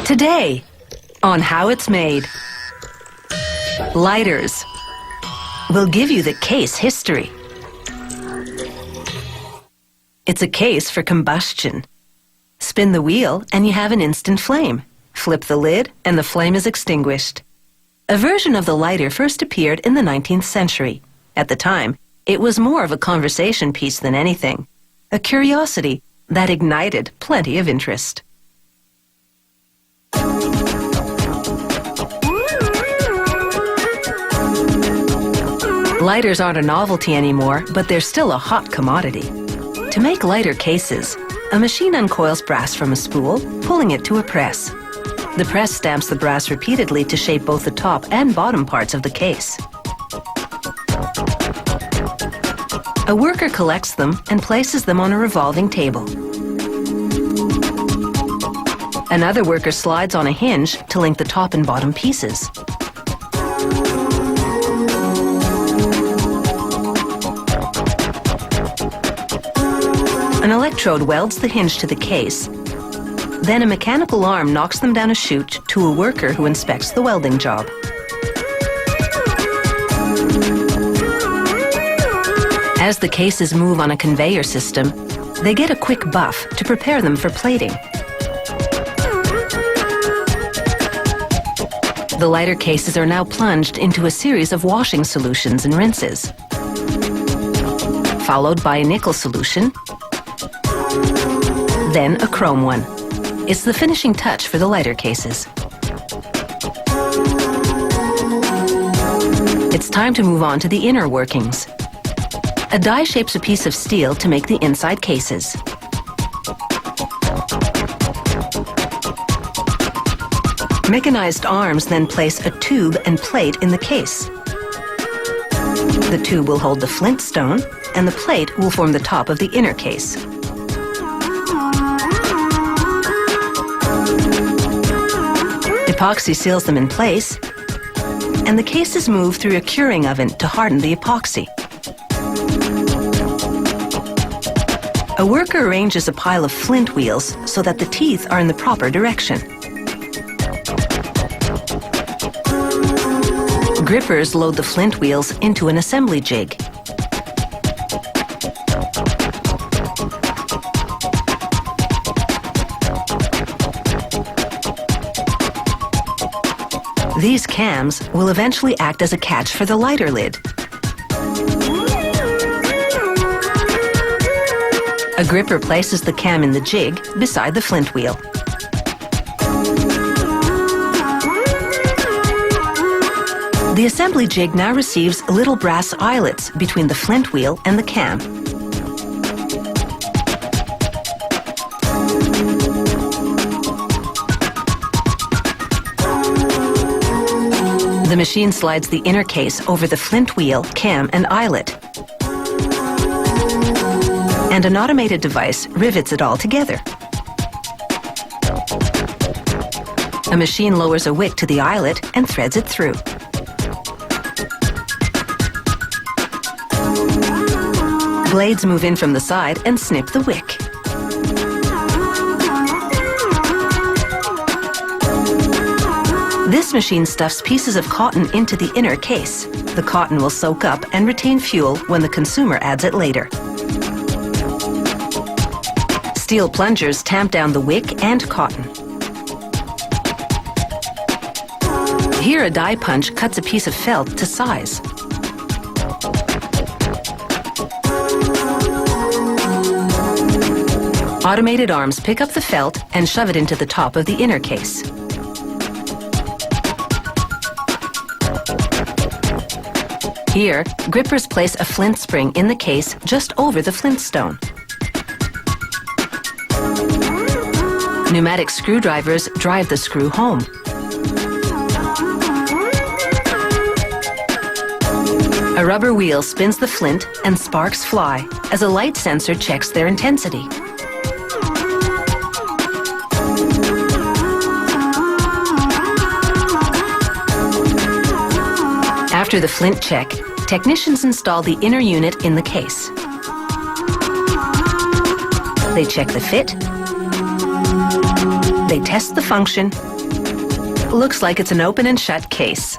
Today, on how it's made. Lighters. We'll give you the case history. It's a case for combustion. Spin the wheel and you have an instant flame. Flip the lid and the flame is extinguished. A version of the lighter first appeared in the 19th century. At the time, it was more of a conversation piece than anything. A curiosity that ignited plenty of interest. Lighters aren't a novelty anymore, but they're still a hot commodity. To make lighter cases, a machine uncoils brass from a spool, pulling it to a press. The press stamps the brass repeatedly to shape both the top and bottom parts of the case. A worker collects them and places them on a revolving table. Another worker slides on a hinge to link the top and bottom pieces. An electrode welds the hinge to the case. Then a mechanical arm knocks them down a chute to a worker who inspects the welding job. As the cases move on a conveyor system, they get a quick buff to prepare them for plating. The lighter cases are now plunged into a series of washing solutions and rinses, followed by a nickel solution, then a chrome one. It's the finishing touch for the lighter cases. It's time to move on to the inner workings. A die shapes a piece of steel to make the inside cases. Mechanized arms then place a tube and plate in the case. The tube will hold the flint stone, and the plate will form the top of the inner case. Epoxy seals them in place, and the cases move through a curing oven to harden the epoxy. A worker arranges a pile of flint wheels so that the teeth are in the proper direction. Grippers load the flint wheels into an assembly jig. These cams will eventually act as a catch for the lighter lid. A gripper places the cam in the jig beside the flint wheel. The assembly jig now receives little brass eyelets between the flint wheel and the cam. The machine slides the inner case over the flint wheel, cam, and eyelet. And an automated device rivets it all together. A machine lowers a wick to the eyelet and threads it through. Blades move in from the side and snip the wick. This machine stuffs pieces of cotton into the inner case. The cotton will soak up and retain fuel when the consumer adds it later. Steel plungers tamp down the wick and cotton. Here a die punch cuts a piece of felt to size. Automated arms pick up the felt and shove it into the top of the inner case. Here, grippers place a flint spring in the case just over the flint stone. Pneumatic screwdrivers drive the screw home. A rubber wheel spins the flint and sparks fly as a light sensor checks their intensity. After the flint check, technicians install the inner unit in the case. They check the fit, they test the function, Looks like it's an open and shut case.